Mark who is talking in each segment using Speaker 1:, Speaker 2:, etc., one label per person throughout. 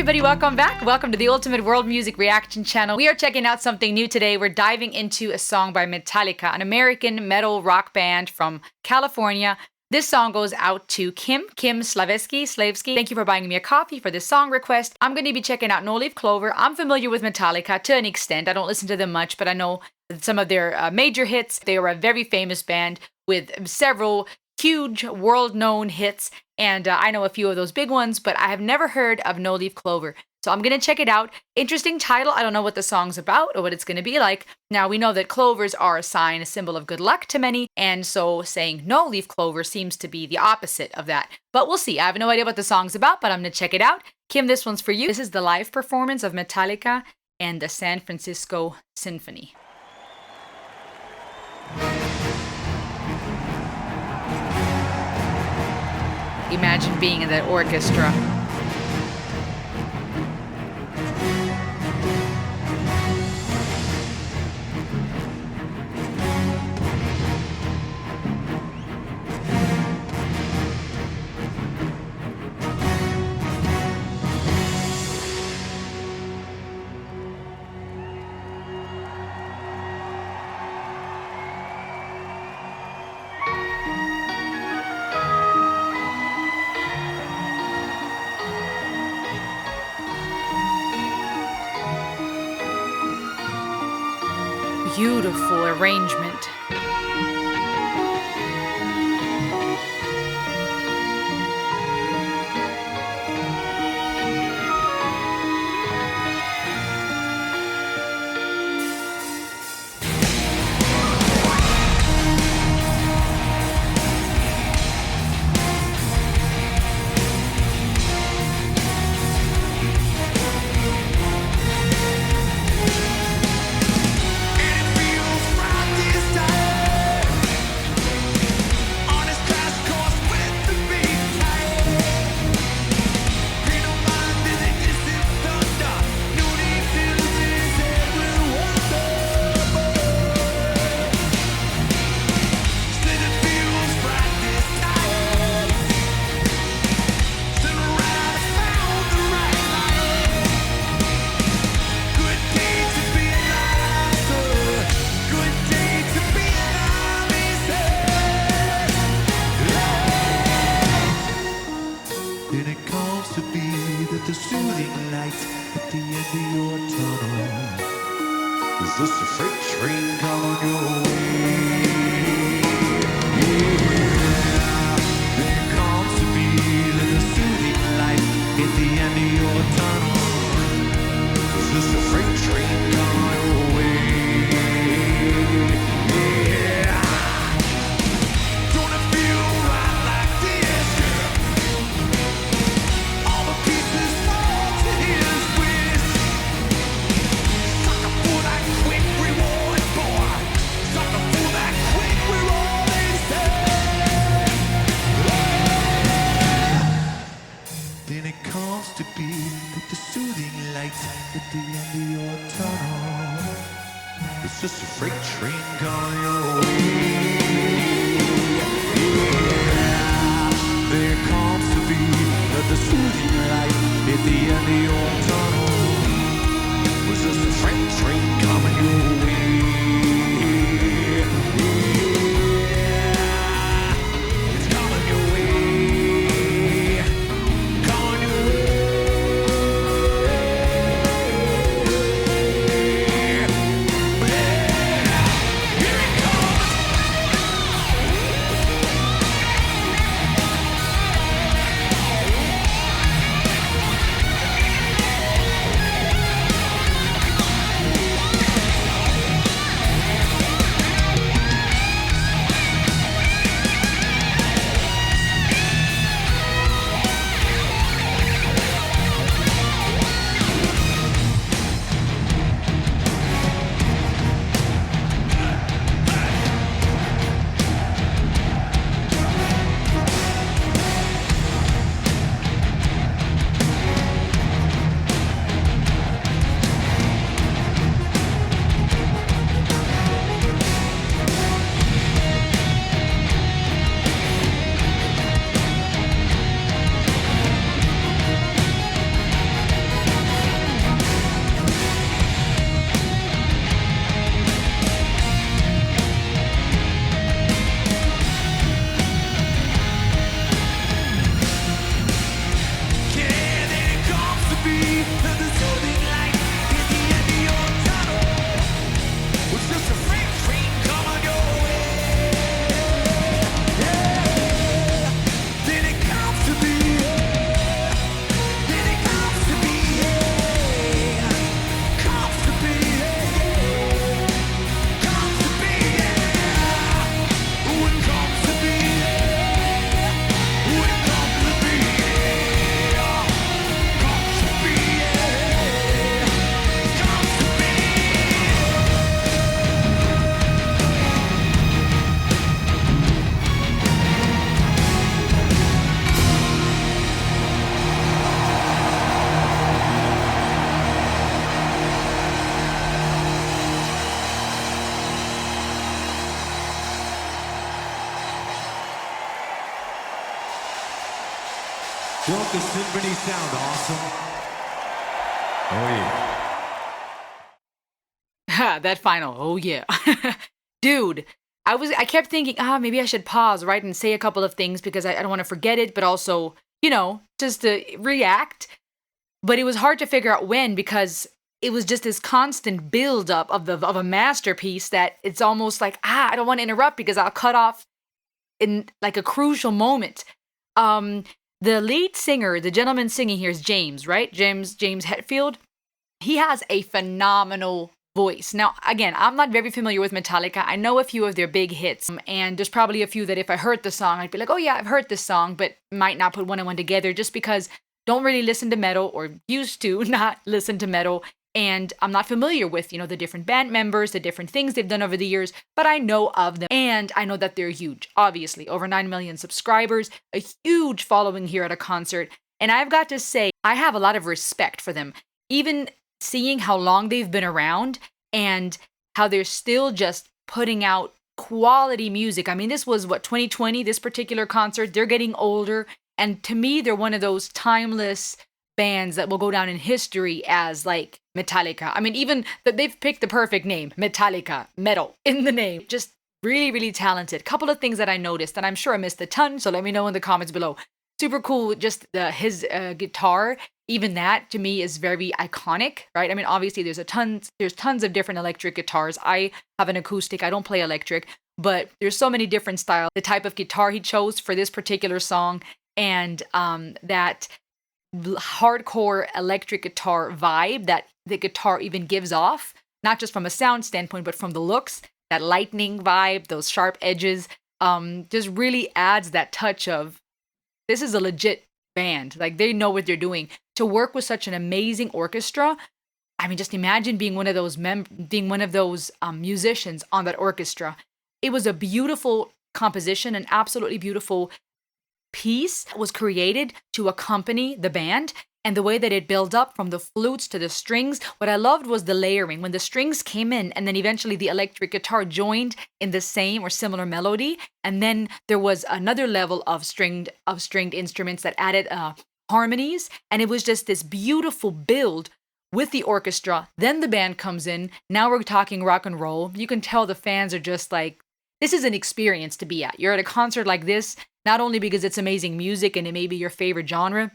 Speaker 1: everybody, welcome back. Welcome to the Ultimate World Music Reaction Channel. We are checking out something new today. We're diving into a song by Metallica, an American metal rock band from California. This song goes out to Kim Slavsky. Thank you for buying me a coffee for this song request. I'm going to be checking out No Leaf Clover. I'm familiar with Metallica to an extent. I don't listen to them much, but I know some of their major hits. They were a very famous band with several huge world-known hits, and I know a few of those big ones, but I have never heard of No Leaf Clover. So I'm going to check it out. Interesting title. I don't know what the song's about or what it's going to be like. Now, we know that clovers are a sign, a symbol of good luck to many, and so saying no leaf clover seems to be the opposite of that. But we'll see. I have no idea what the song's about, but I'm going to check it out. Kim, this one's for you. This is the live performance of Metallica and the San Francisco Symphony. Imagine being in that orchestra. Beautiful arrangement.
Speaker 2: The soothing light at the end of your tunnel. Is this a freight train coming your way? Yeah, there comes to be the soothing light at the end of your tunnel. Is this a freight train coming your way? Yeah, don't it feel right like this? All the pieces fall to his wish. Sucker for that quick reward, boy. Sucker for that quick reward, they say. Then it comes to be that the soothing light at the end of your tunnel. It's just a freight train coming your way. Yeah, there comes to be the soothing light at the end of your tunnel. Was just a freight train coming your way. Yeah, it's coming your way. Coming your way. Yeah, here it comes. Don't the symphony sound awesome? Oh yeah.
Speaker 1: That final, oh yeah. Dude, I kept thinking, maybe I should pause, right, and say a couple of things because I don't want to forget it, but also, just to react. But it was hard to figure out when because it was just this constant buildup of a masterpiece that it's almost like, I don't want to interrupt because I'll cut off in like a crucial moment. The lead singer, the gentleman singing here is James, right? James Hetfield. He has a phenomenal voice. Now, again, I'm not very familiar with Metallica. I know a few of their big hits, and there's probably a few that if I heard the song, I'd be like, oh yeah, I've heard this song, but might not put one and one together just because don't really listen to metal or used to not listen to metal. And I'm not familiar with, the different band members, the different things they've done over the years, but I know of them. And I know that they're huge, obviously. Over 9 million subscribers, a huge following here at a concert. And I've got to say, I have a lot of respect for them. Even seeing how long they've been around and how they're still just putting out quality music. I mean, this was, 2020, this particular concert. They're getting older. And to me, they're one of those timeless bands that will go down in history as like Metallica. I mean, even that they've picked the perfect name, Metallica, metal in the name. Just really, really talented. Couple of things that I noticed, and I'm sure I missed a ton, so let me know in the comments below. Super cool, just his guitar. Even that to me is very iconic, right? I mean, obviously there's tons of different electric guitars. I have an acoustic. I don't play electric, but there's so many different styles. The type of guitar he chose for this particular song, and that hardcore electric guitar vibe that the guitar even gives off, not just from a sound standpoint, but from the looks, that lightning vibe, those sharp edges, just really adds that touch of this is a legit band. Like they know what they're doing. To work with such an amazing orchestra, I mean, just imagine being one of those musicians on that orchestra. It was a beautiful composition, an absolutely beautiful piece was created to accompany the band, and the way that it built up from the flutes to the strings. What I loved was the layering when the strings came in and then eventually the electric guitar joined in the same or similar melody, and then there was another level of stringed instruments that added harmonies, and it was just this beautiful build with the orchestra. Then the band comes in. Now we're talking rock and roll. You can tell the fans are just like, this is an experience to be at. You're at a concert like this, not only because it's amazing music and it may be your favorite genre,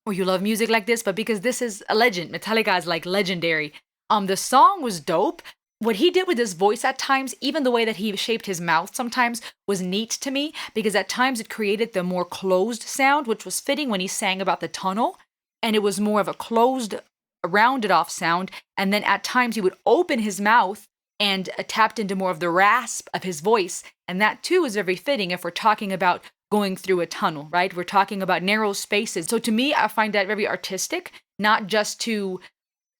Speaker 1: or you love music like this, but because this is a legend. Metallica is like legendary. The song was dope. What he did with his voice at times, even the way that he shaped his mouth sometimes, was neat to me, because at times it created the more closed sound, which was fitting when he sang about the tunnel, and it was more of a closed, rounded off sound. And then at times he would open his mouth and tapped into more of the rasp of his voice. And that too is very fitting if we're talking about going through a tunnel, right? We're talking about narrow spaces. So to me, I find that very artistic, not just to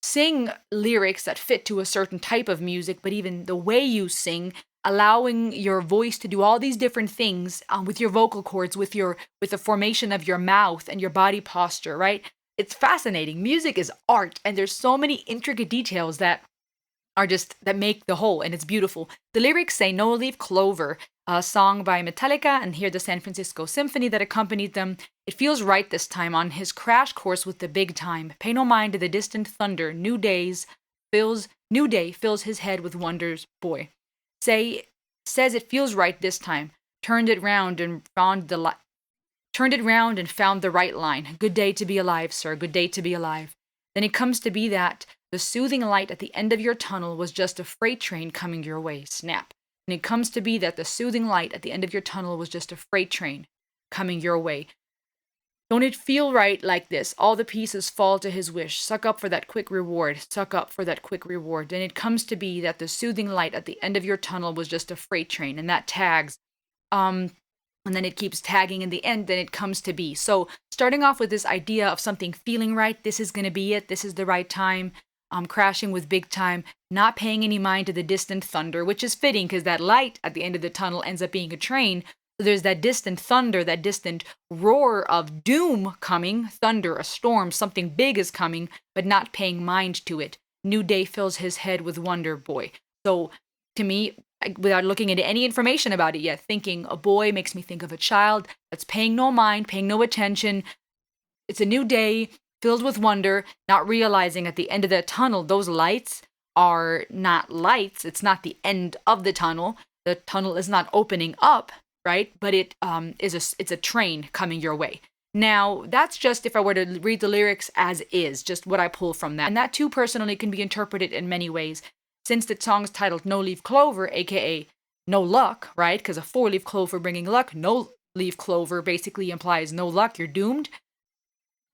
Speaker 1: sing lyrics that fit to a certain type of music, but even the way you sing, allowing your voice to do all these different things with your vocal cords, with the formation of your mouth and your body posture, right? It's fascinating. Music is art, and there's so many intricate details that make the whole, and it's beautiful. The lyrics say, "No leaf clover," a song by Metallica, and here the San Francisco Symphony that accompanied them. It feels right this time on his crash course with the big time. Pay no mind to the distant thunder. New day fills his head with wonders. Boy, says it feels right this time. Turned it round and found the right line. Good day to be alive, sir. Good day to be alive. Then it comes to be that the soothing light at the end of your tunnel was just a freight train coming your way. Snap. And it comes to be that the soothing light at the end of your tunnel was just a freight train coming your way. Don't it feel right like this? All the pieces fall to his wish. Suck up for that quick reward. Suck up for that quick reward. And it comes to be that the soothing light at the end of your tunnel was just a freight train. And that tags. And then it keeps tagging in the end, then it comes to be. So starting off with this idea of something feeling right, this is going to be it, this is the right time, crashing with big time, not paying any mind to the distant thunder, which is fitting because that light at the end of the tunnel ends up being a train. So there's that distant thunder, that distant roar of doom coming, thunder, a storm, something big is coming, but not paying mind to it. New day fills his head with wonder, boy. So to me, without looking into any information about it yet, thinking a boy makes me think of a child that's paying no mind, paying no attention, it's a new day filled with wonder, not realizing at the end of the tunnel, those lights are not lights. It's not the end of the tunnel. The tunnel is not opening up, right? But it's a train coming your way. Now, that's just if I were to read the lyrics as is, just what I pull from that. And that too personally can be interpreted in many ways. Since the song's titled No Leaf Clover, aka no luck, right? Because a 4-leaf clover bringing luck, no leaf clover basically implies no luck, you're doomed.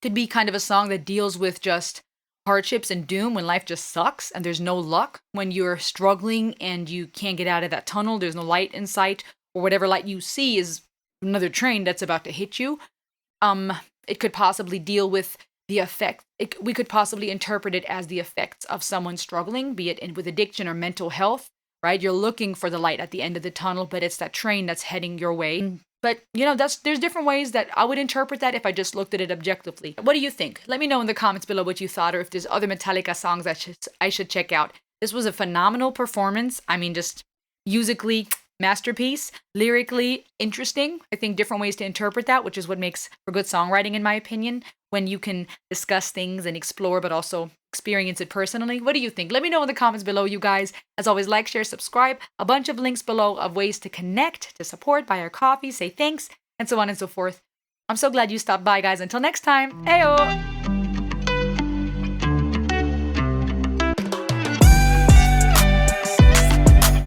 Speaker 1: Could be kind of a song that deals with just hardships and doom when life just sucks and there's no luck. When you're struggling and you can't get out of that tunnel, there's no light in sight, or whatever light you see is another train that's about to hit you. It could possibly deal with the effect. We could possibly interpret it as the effects of someone struggling, be it with addiction or mental health, right? You're looking for the light at the end of the tunnel, but it's that train that's heading your way. But, there's different ways that I would interpret that if I just looked at it objectively. What do you think? Let me know in the comments below what you thought, or if there's other Metallica songs that I should check out. This was a phenomenal performance. I mean, just musically, masterpiece, lyrically interesting. I think different ways to interpret that, which is what makes for good songwriting, in my opinion, when you can discuss things and explore, but also experience it personally. What do you think? Let me know in the comments below, you guys. As always, like, share, subscribe. A bunch of links below of ways to connect, to support, buy our coffee, say thanks, and so on and so forth. I'm so glad you stopped by, guys. Until next time, heyo!